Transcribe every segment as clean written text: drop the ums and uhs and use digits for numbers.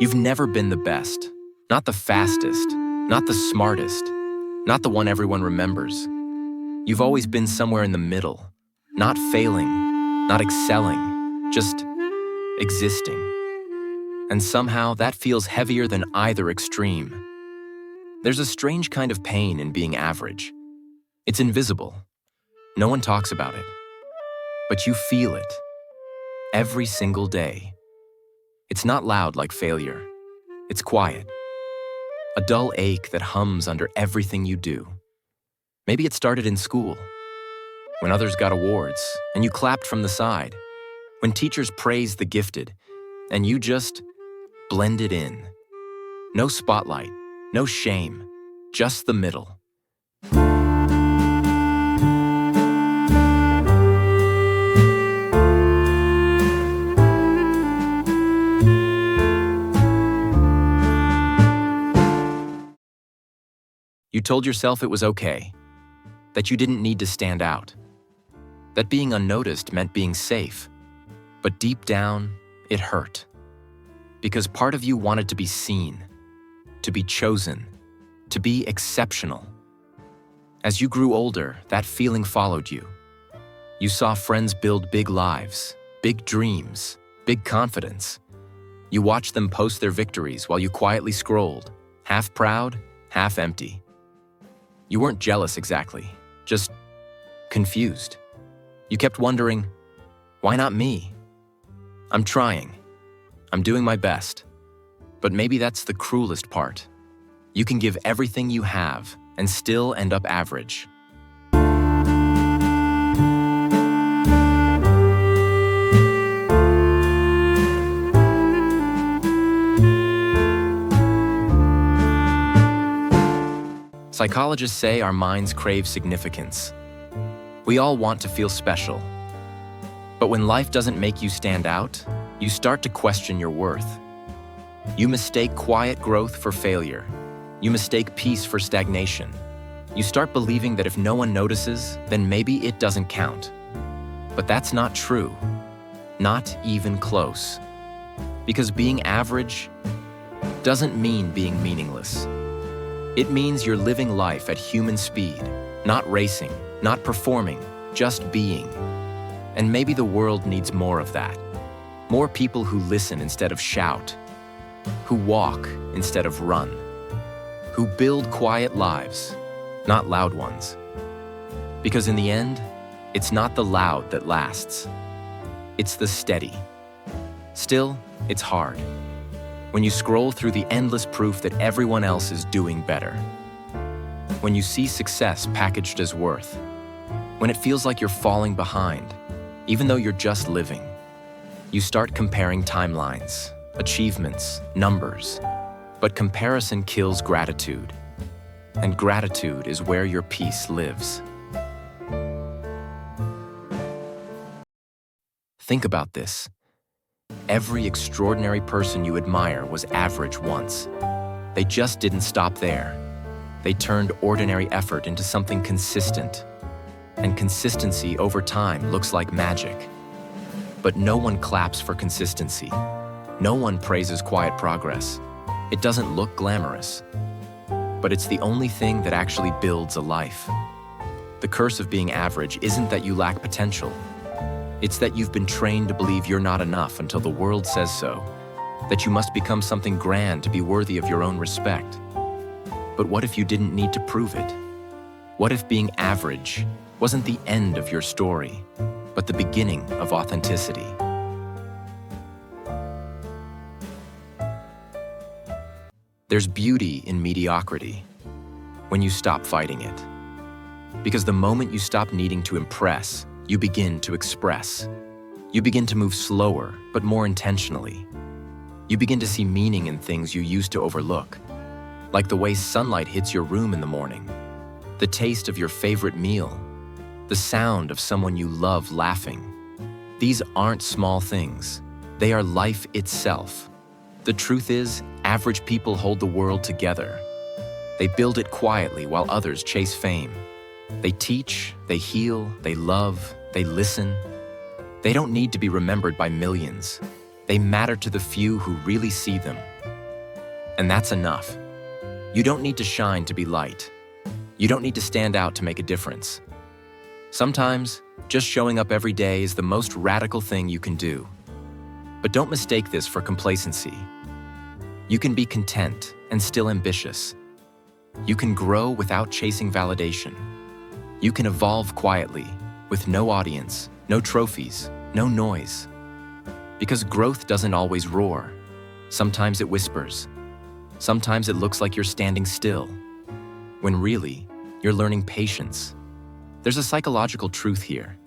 You've never been the best, not the fastest, not the smartest, not the one everyone remembers. You've always been somewhere in the middle, not failing, not excelling, just existing. And somehow that feels heavier than either extreme. There's a strange kind of pain in being average. It's invisible. No one talks about it. But you feel it every single day. It's not loud like failure. It's quiet. A dull ache that hums under everything you do. Maybe it started in school, when others got awards and you clapped from the side, when teachers praised the gifted and you just blended in. No spotlight, no shame, just the middle. You told yourself it was okay, that you didn't need to stand out, that being unnoticed meant being safe. But deep down, it hurt. Because part of you wanted to be seen, to be chosen, to be exceptional. As you grew older, that feeling followed you. You saw friends build big lives, big dreams, big confidence. You watched them post their victories while you quietly scrolled, half proud, half empty. You weren't jealous exactly, just confused. You kept wondering, why not me? I'm trying. I'm doing my best. But maybe that's the cruelest part. You can give everything you have and still end up average. Psychologists say our minds crave significance. We all want to feel special. But when life doesn't make you stand out, you start to question your worth. You mistake quiet growth for failure. You mistake peace for stagnation. You start believing that if no one notices, then maybe it doesn't count. But that's not true. Not even close. Because being average doesn't mean being meaningless. It means you're living life at human speed, not racing, not performing, just being. And maybe the world needs more of that. More people who listen instead of shout, who walk instead of run, who build quiet lives, not loud ones. Because in the end, it's not the loud that lasts. It's the steady. Still, it's hard. When you scroll through the endless proof that everyone else is doing better. When you see success packaged as worth. When it feels like you're falling behind, even though you're just living. You start comparing timelines, achievements, numbers. But comparison kills gratitude. And gratitude is where your peace lives. Think about this. Every extraordinary person you admire was average once. They just didn't stop there. They turned ordinary effort into something consistent. And consistency over time looks like magic. But no one claps for consistency. No one praises quiet progress. It doesn't look glamorous. But it's the only thing that actually builds a life. The curse of being average isn't that you lack potential. It's that you've been trained to believe you're not enough until the world says so, that you must become something grand to be worthy of your own respect. But what if you didn't need to prove it? What if being average wasn't the end of your story, but the beginning of authenticity? There's beauty in mediocrity when you stop fighting it. Because the moment you stop needing to impress, you begin to express. You begin to move slower, but more intentionally. You begin to see meaning in things you used to overlook, like the way sunlight hits your room in the morning, the taste of your favorite meal, the sound of someone you love laughing. These aren't small things. They are life itself. The truth is, average people hold the world together. They build it quietly while others chase fame. They teach, they heal, they love, they listen. They don't need to be remembered by millions. They matter to the few who really see them. And that's enough. You don't need to shine to be light. You don't need to stand out to make a difference. Sometimes, just showing up every day is the most radical thing you can do. But don't mistake this for complacency. You can be content and still ambitious. You can grow without chasing validation. You can evolve quietly, with no audience, no trophies, no noise. Because growth doesn't always roar. Sometimes it whispers. Sometimes it looks like you're standing still, when really, you're learning patience. There's a psychological truth here.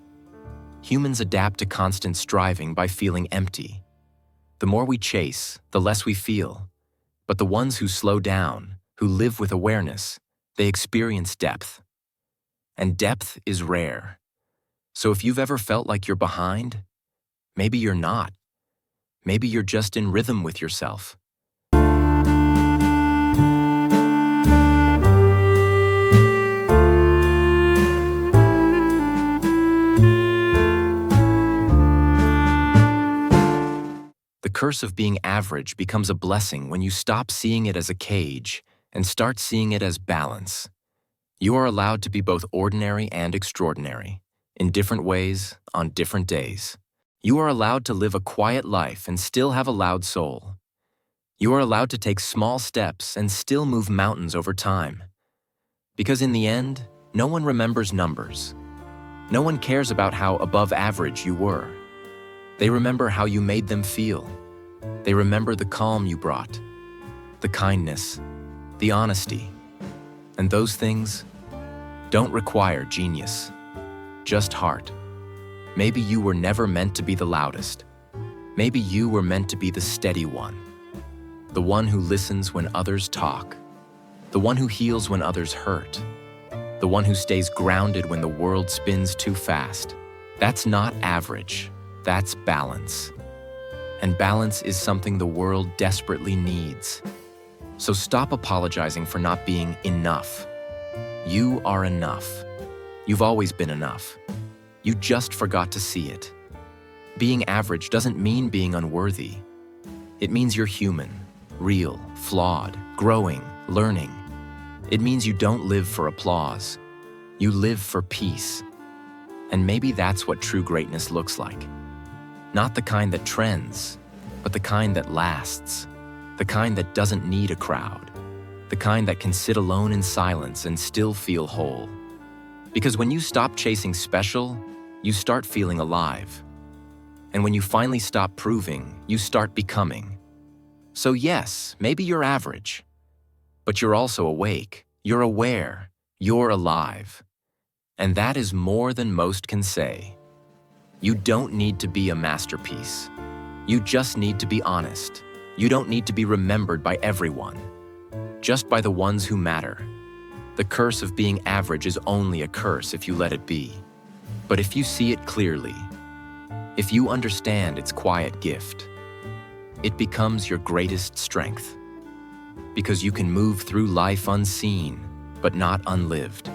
Humans adapt to constant striving by feeling empty. The more we chase, the less we feel. But the ones who slow down, who live with awareness, they experience depth. And depth is rare. So if you've ever felt like you're behind, maybe you're not. Maybe you're just in rhythm with yourself. The curse of being average becomes a blessing when you stop seeing it as a cage and start seeing it as balance. You are allowed to be both ordinary and extraordinary, in different ways, on different days. You are allowed to live a quiet life and still have a loud soul. You are allowed to take small steps and still move mountains over time. Because in the end, no one remembers numbers. No one cares about how above average you were. They remember how you made them feel. They remember the calm you brought, the kindness, the honesty. And those things don't require genius, just heart. Maybe you were never meant to be the loudest. Maybe you were meant to be the steady one. The one who listens when others talk. The one who heals when others hurt. The one who stays grounded when the world spins too fast. That's not average. That's balance. And balance is something the world desperately needs. So stop apologizing for not being enough. You are enough. You've always been enough. You just forgot to see it. Being average doesn't mean being unworthy. It means you're human, real, flawed, growing, learning. It means you don't live for applause. You live for peace. And maybe that's what true greatness looks like. Not the kind that trends, but the kind that lasts. The kind that doesn't need a crowd. The kind that can sit alone in silence and still feel whole. Because when you stop chasing special, you start feeling alive. And when you finally stop proving, you start becoming. So yes, maybe you're average, but you're also awake, you're aware, you're alive. And that is more than most can say. You don't need to be a masterpiece. You just need to be honest. You don't need to be remembered by everyone, just by the ones who matter. The curse of being average is only a curse if you let it be. But if you see it clearly, if you understand its quiet gift, it becomes your greatest strength. Because you can move through life unseen, but not unlived.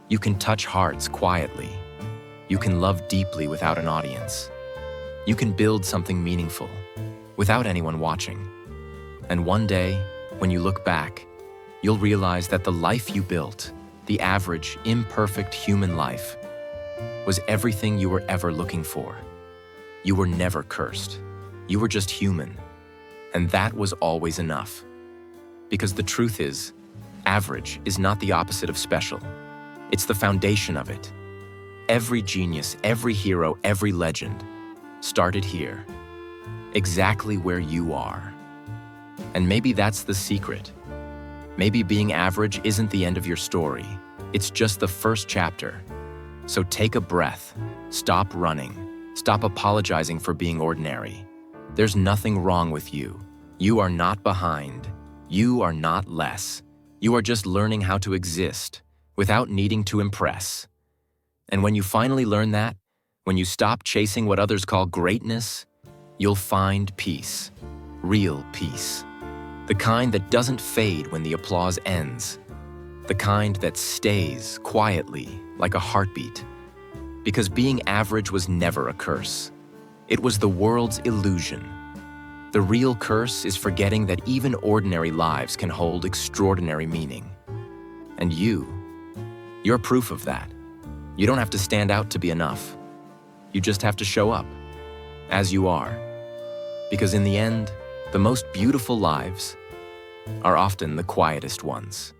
You can touch hearts quietly. You can love deeply without an audience. You can build something meaningful without anyone watching. And one day, when you look back, you'll realize that the life you built, the average, imperfect human life, was everything you were ever looking for. You were never cursed. You were just human. And that was always enough. Because the truth is, average is not the opposite of special. It's the foundation of it. Every genius, every hero, every legend started here, exactly where you are. And maybe that's the secret. Maybe being average isn't the end of your story. It's just the first chapter. So take a breath, stop running, stop apologizing for being ordinary. There's nothing wrong with you. You are not behind. You are not less. You are just learning how to exist without needing to impress. And when you finally learn that, when you stop chasing what others call greatness, you'll find peace, real peace. The kind that doesn't fade when the applause ends. The kind that stays quietly like a heartbeat. Because being average was never a curse. It was the world's illusion. The real curse is forgetting that even ordinary lives can hold extraordinary meaning. And you're proof of that. You don't have to stand out to be enough. You just have to show up, as you are. Because in the end, the most beautiful lives are often the quietest ones.